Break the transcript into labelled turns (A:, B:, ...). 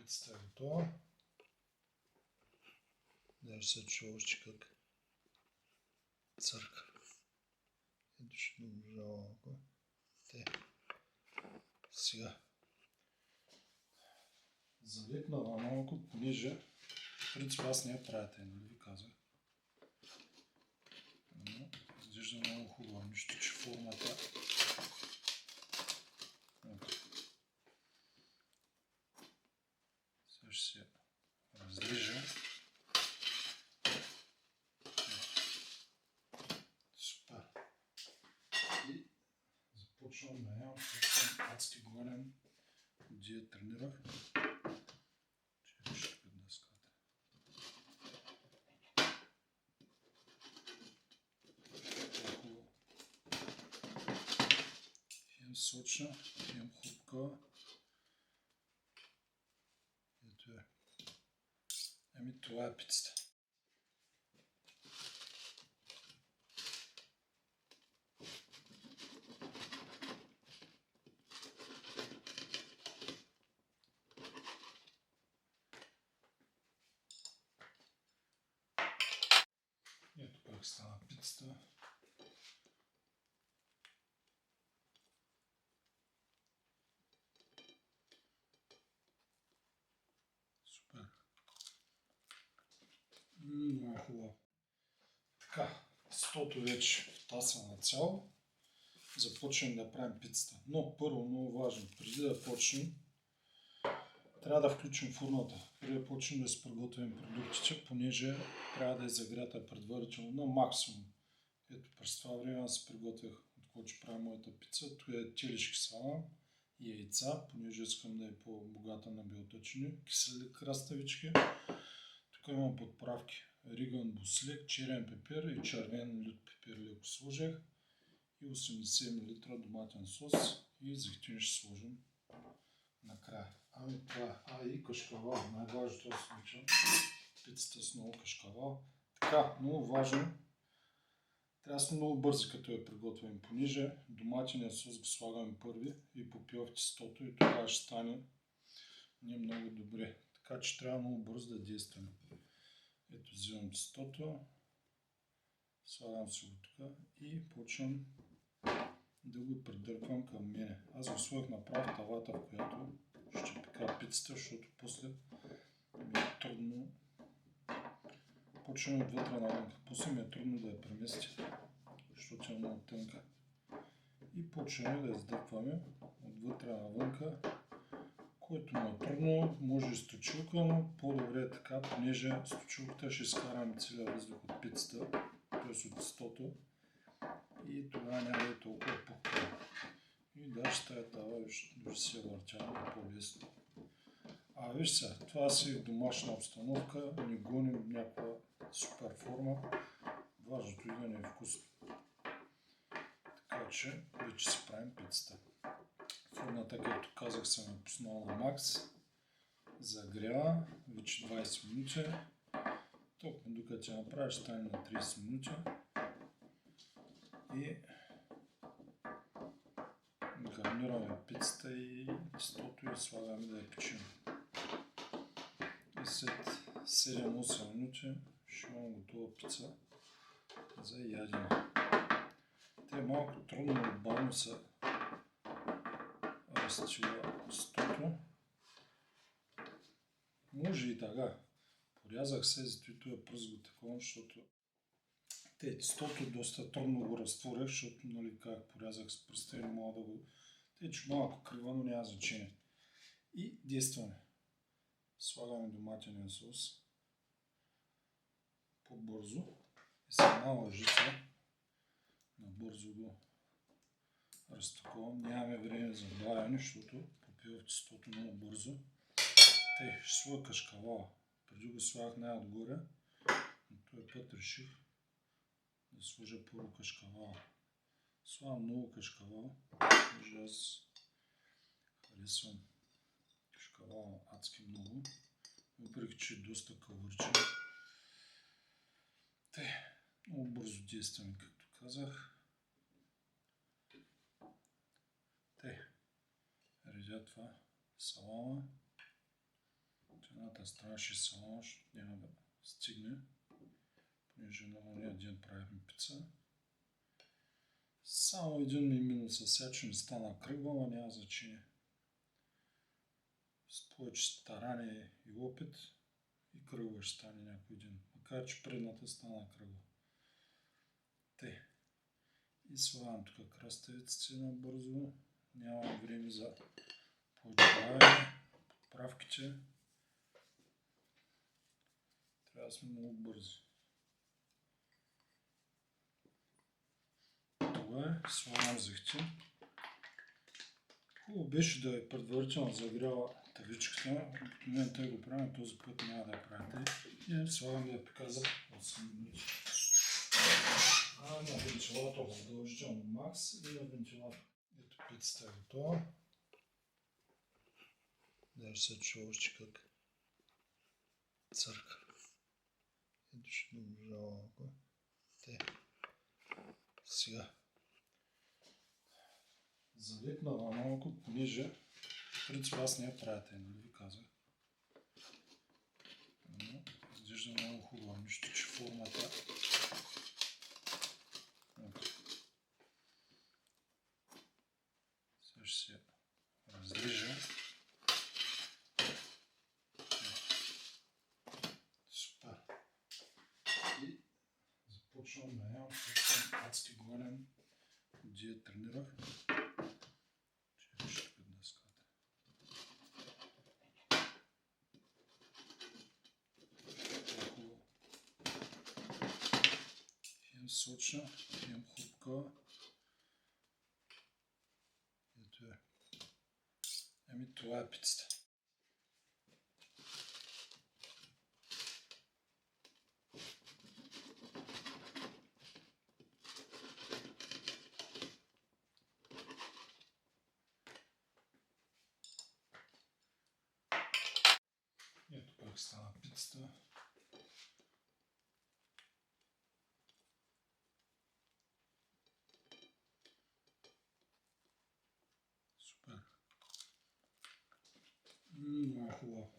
A: пицата е готова. Даже се чува още как църка. Ето ще доближава малко. Сега залепнала малко, понеже в принцип аз не я правя тъй, нали ви казах. Но изглежда много хубаво, нищо че формата. Сега ще се разлижа. Супер. И започвам да ям, защото съм адски гладен. Отдия тренирах. Ще тук дъската. Хубаво. Хем сочна, хем хрупка. Ето е. Ами това е пицата. Ето как стана пицата. Супер. Много хубаво. Така, тестото вече втаса на цяло. Започнем да правим пицата. Но първо, много важно, преди да почнем, трябва да включим фурната. Преди да почнем да си приготвим продуктите, понеже трябва да е загрята предварително на максимум. Ето през това време аз си приготвях, от което ще правя моята пица. Тук е телешки салам и яйца, понеже искам да е по-богата на белтъчини, кисели краставички. Тук имам подправки. Риган буслик, черен пепер и червен лют пепер леко сложих. И 80 мл доматен сос и зехтин ще сложим накрая. Ами това и кашкавал. Най-важното да се случва пицата с много кашкавал. Така, много важно. Трябва да сме много бързи като я приготвим, понеже доматения сос го слагаме първи и попива в тестото и тогава ще стане не много добре. Така че трябва много бързо да действаме. Ето взимам тестото, слагам си го тук и почвам да го придърпвам към мене. Аз го сложих направо в тавата, в която ще пека пицата, защото после ми е трудно. Почвам отвътре навънка. После ми е трудно да я преместя, защото е много тънка. И почваме да издърпваме отвътре навънка. Който му е трудно, може и с точилка, но по-добре е така, понеже с точилката ще изкараме целия въздух от пицата, т.е. от тестото. И тогава няма да е толкова пухкава. И даже с тая тава дори си я въртяваме по-лесно. Виж сега, това си в домашна обстановка, не гоним някаква супер форма. Важното и да не е вкусно. Така че вече си правим пицата. Фурната, както казах, съм я пуснал на макс. Загрява вече 20 минути. Толкова докато я направя, ще стане на 30 минути. И гарнираме пицата и тестото и слагаме да я печем. И след 7-8 минути ще имам готова пица за ядене. Те малко трудно и бавно са разтива тестото. Може и така. Порязах се, зато я пръзго такова, защото тестото доста трудно го разтворях, защото, нали, как порязах с пръста и не мога да го... че малко крива, но няма значение. И действаме. Слагаме доматения сос по-бързо и с една лъжица набързо го разтаковам. Нямаме време за бавене, защото попива в тестото много бързо. Ще слага кашкавала. Преди го слагах най-отгоре, но този път реших да сложа първо кашкавала. Слагам много кашкавал, защото аз харесвам кашкавала адски много, въпреки че е доста калоричен. Много бързо действаме, както казах. Редя това салама. другата страна ще се няма да стигне, понеже на ония ден правихме пица. Само един ми минал съся, че ми стана кръгла, но няма значение. С повече старание и опит и кръгла ще стане някой ден. Макар че предната стана кръгла. Те. И слагам тук краставиците набързо. Нямам време за поджаване. Поправките. Трябва да сме много бързи. Това е. Слагам зехти. Хубаво беше да е предварително загряла тавичката. Обикновено тъй го правим, този път няма да я правите. И слагам да я пека за 8 минути. На вентилатор задължително макс и на вентилатор. Ето пицата е готова. Даже се чува още как църка. Ето ще доближава малко. Те. Сега. Залепнала малко, понеже в принцип аз не я правя тъй, нали ви казах. Но изглежда много хубаво, нищо че формата. Сега ще се разрежа. Супер. И започвам да ям, защото съм адски гладен. Где тренирах. Ще тук днеската. Хубаво. Хем сочна, хем хрупка. Ето е. Ами това е пицата. Ето как стана пицата. Супер. Много хубаво.